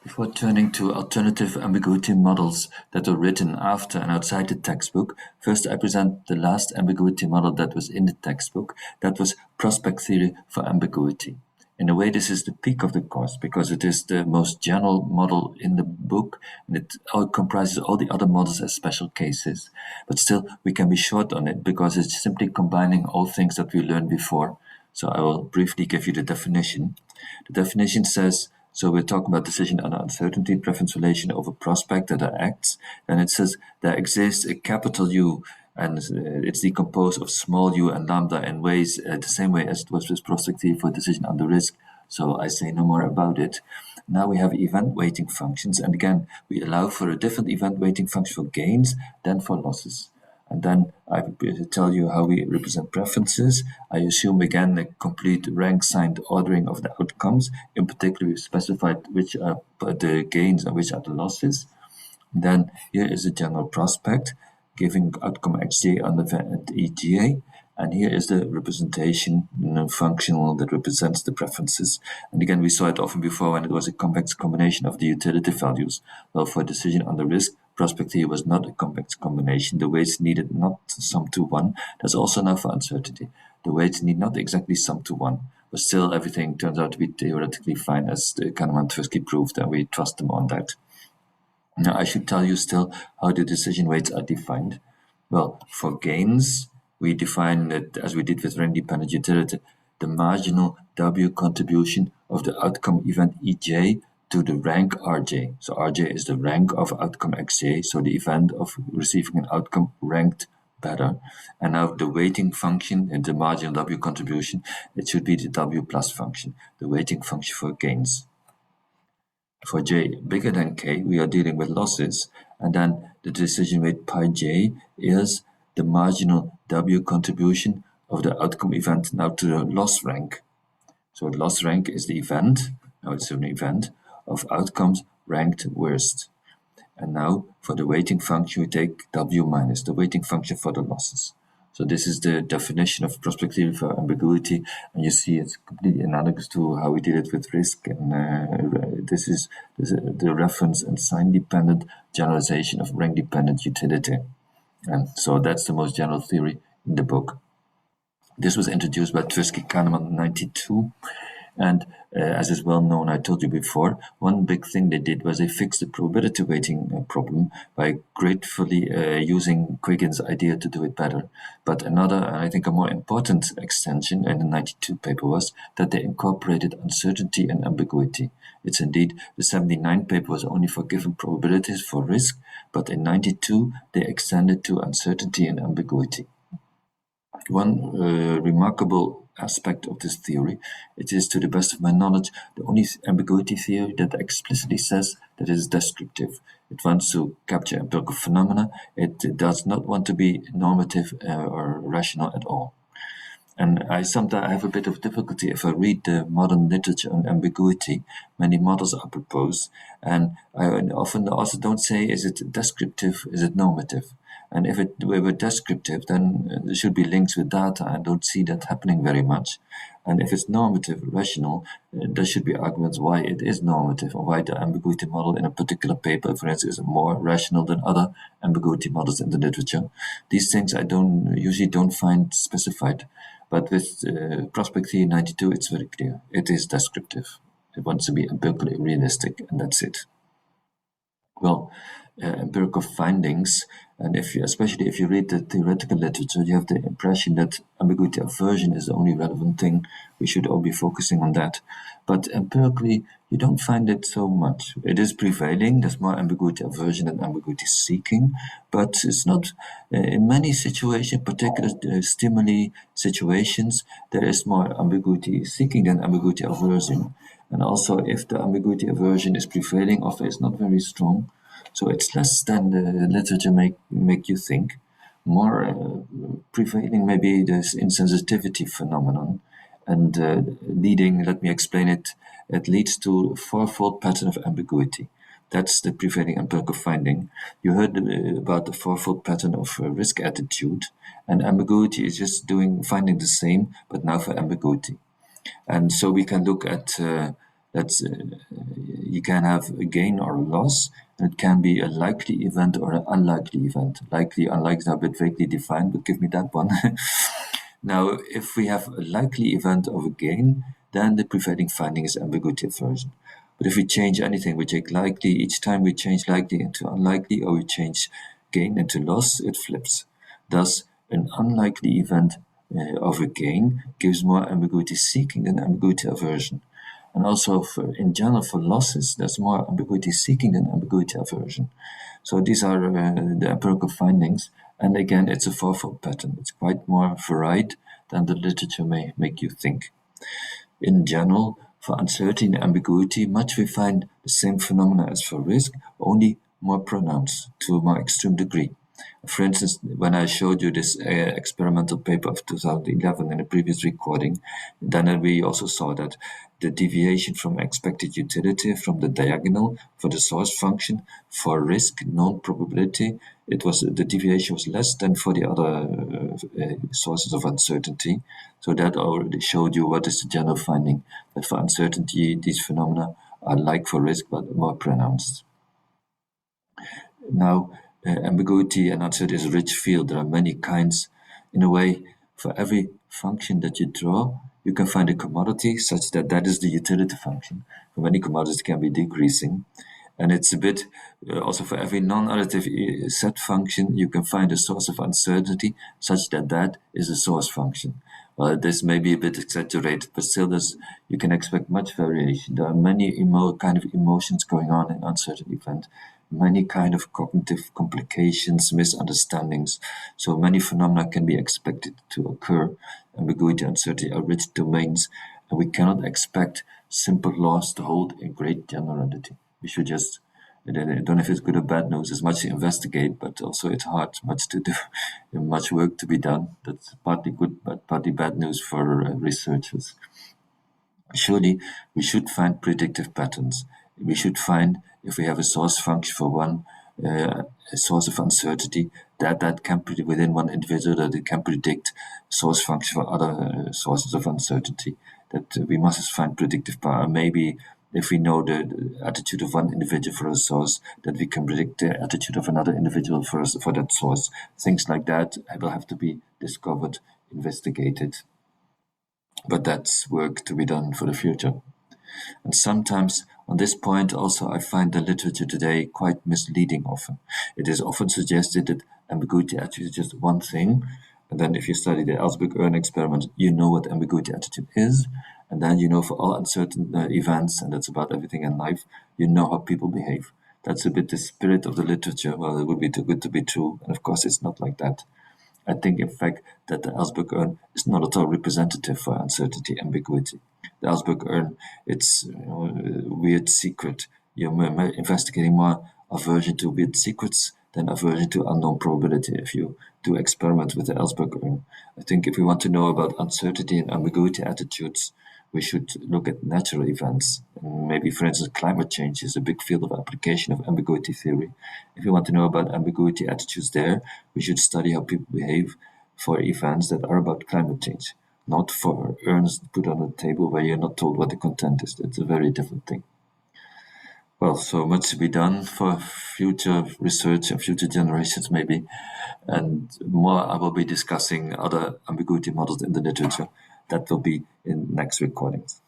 Before turning to alternative ambiguity models that were written after and outside the textbook, first I present the last ambiguity model that was in the textbook, that was prospect theory for ambiguity. In a way, this is the peak of the course because it is the most general model in the book and it comprises all the other models as special cases. But still, we can be short on it because it's simply combining all things that we learned before. So I will briefly give you the definition. The definition says, so we're talking about decision under uncertainty, preference relation over prospect that are acts. And it says there exists a capital U, and it's decomposed of small u and lambda in ways the same way as it was with prospect theory for decision under risk. So I say no more about it. Now we have event weighting functions, and again, we allow for a different event weighting function for gains than for losses. And then I will tell you how we represent preferences. I assume again a complete rank-signed ordering of the outcomes. In particular, we've specified which are the gains and which are the losses. And then here is a general prospect, giving outcome xj under event ega. And here is the representation functional that represents the preferences. And again, we saw it often before when it was a convex combination of the utility values. Well, for decision under risk, prospect theory was not a convex combination. The weights needed not sum to 1. That's also now for uncertainty. The weights need not exactly sum to 1. But still, everything turns out to be theoretically fine, as Kahneman and Tversky proved, and we trust them on that. Now, I should tell you still how the decision weights are defined. Well, for gains, we define it as we did with rank-dependent utility, the marginal W contribution of the outcome event EJ to the rank RJ. So RJ is the rank of outcome XJ, so the event of receiving an outcome ranked better. And now the weighting function in the marginal W contribution, it should be the W plus function, the weighting function for gains. For j bigger than k, we are dealing with losses, and then the decision weight pi j is the marginal W contribution of the outcome event now to the loss rank. So the loss rank is the event, now it's an event, of outcomes ranked worst. And now for the weighting function, we take W minus, the weighting function for the losses. So this is the definition of prospect theory for ambiguity, and you see it's completely analogous to how we did it with risk. And this is the reference and sign-dependent generalization of rank-dependent utility. And so that's the most general theory in the book. This was introduced by Tversky Kahneman in 1992. And as is well known, I told you before, one big thing they did was they fixed the probability weighting problem by gratefully using Quiggins' idea to do it better. But another, and I think a more important extension in the 92 paper was that they incorporated uncertainty and ambiguity. It's indeed, the 79 paper was only for given probabilities for risk, but in 92 they extended to uncertainty and ambiguity. One remarkable aspect of this theory, it is, to the best of my knowledge, the only ambiguity theory that explicitly says that it is descriptive. It wants to capture empirical phenomena. It does not want to be normative or rational at all. And I sometimes have a bit of difficulty if I read the modern literature on ambiguity. Many models are proposed, and I often also don't say, is it descriptive, is it normative? And if it were descriptive, then there should be links with data. I don't see that happening very much. And if it's normative, rational, there should be arguments why it is normative, or why the ambiguity model in a particular paper, for instance, is more rational than other ambiguity models in the literature. These things I usually don't find specified. But with prospect theory 92, it's very clear. It is descriptive. It wants to be empirically realistic, and that's it. Well, empirical findings, and especially if you read the theoretical literature, you have the impression that ambiguity aversion is the only relevant thing. We should all be focusing on that. But empirically, you don't find it so much. It is prevailing. There's more ambiguity aversion than ambiguity seeking, but it's not, in many situations, particular stimuli situations, there is more ambiguity seeking than ambiguity aversion. And also, if the ambiguity aversion is prevailing, often it's not very strong. So it's less than the literature make you think. More prevailing maybe this insensitivity phenomenon, and leading, let me explain it, it leads to a fourfold pattern of ambiguity. That's the prevailing empirical finding. You heard about the fourfold pattern of risk attitude, and ambiguity is just finding the same, but now for ambiguity. And so we can look at, You can have a gain or a loss, and it can be a likely event or an unlikely event. Likely, unlikely are a bit vaguely defined, but give me that one. Now, if we have a likely event of a gain, then the prevailing finding is ambiguity aversion. But if we change anything, we take likely, each time we change likely into unlikely, or we change gain into loss, it flips. Thus, an unlikely event of a gain gives more ambiguity seeking than ambiguity aversion. And also, in general, for losses, there's more ambiguity seeking than ambiguity aversion. So these are the empirical findings. And again, it's a fourfold pattern. It's quite more varied than the literature may make you think. In general, for uncertainty and ambiguity, much we find the same phenomena as for risk, only more pronounced to a more extreme degree. For instance, when I showed you this experimental paper of 2011 in a previous recording, then we also saw that the deviation from expected utility from the diagonal for the source function for risk known probability, the deviation was less than for the other sources of uncertainty. So that already showed you what is the general finding, that for uncertainty, these phenomena are like for risk, but more pronounced. Now, ambiguity and uncertainty is a rich field. There are many kinds. In a way, for every function that you draw, you can find a commodity such that that is the utility function. For many commodities, it can be decreasing. And it's a bit, also for every non-additive set function, you can find a source of uncertainty such that that is a source function. This may be a bit exaggerated, but still you can expect much variation. There are many kind of emotions going on in uncertain event, many kind of cognitive complications, misunderstandings. So many phenomena can be expected to occur. Ambiguity and uncertainty are rich domains, and we cannot expect simple laws to hold in great generality. We should just, I don't know if it's good or bad news, there's much to investigate, but also it's hard, much to do, much work to be done. That's partly good, but partly bad news for researchers. Surely, we should find predictive patterns. We should find, if we have a source function for one, a source of uncertainty, that can predict within one individual, that it can predict source function for other sources of uncertainty. That we must find predictive power. Maybe if we know the attitude of one individual for a source, that we can predict the attitude of another individual for that source. Things like that will have to be discovered, investigated. But that's work to be done for the future. And sometimes on this point also I find the literature today quite misleading often. It is often suggested that ambiguity attitude is just one thing, and then if you study the Ellsberg-Ern experiment, you know what ambiguity attitude is, and then you know for all uncertain events, and that's about everything in life, you know how people behave. That's a bit the spirit of the literature. Well, it would be too good to be true, and of course it's not like that. I think, in fact, that the Ellsberg-Ern is not at all representative for uncertainty ambiguity. The Ellsberg-Ern, it's a weird secret. You're investigating more aversion to weird secrets than aversion to unknown probability if you do experiments with the Ellsberg-Ern. I think if we want to know about uncertainty and ambiguity attitudes, we should look at natural events. And maybe, for instance, climate change is a big field of application of ambiguity theory. If you want to know about ambiguity attitudes there, we should study how people behave for events that are about climate change, not for urns put on a table where you're not told what the content is. That's a very different thing. Well, so much to be done for future research and future generations, maybe. And more, I will be discussing other ambiguity models in the literature. That will be in next recordings.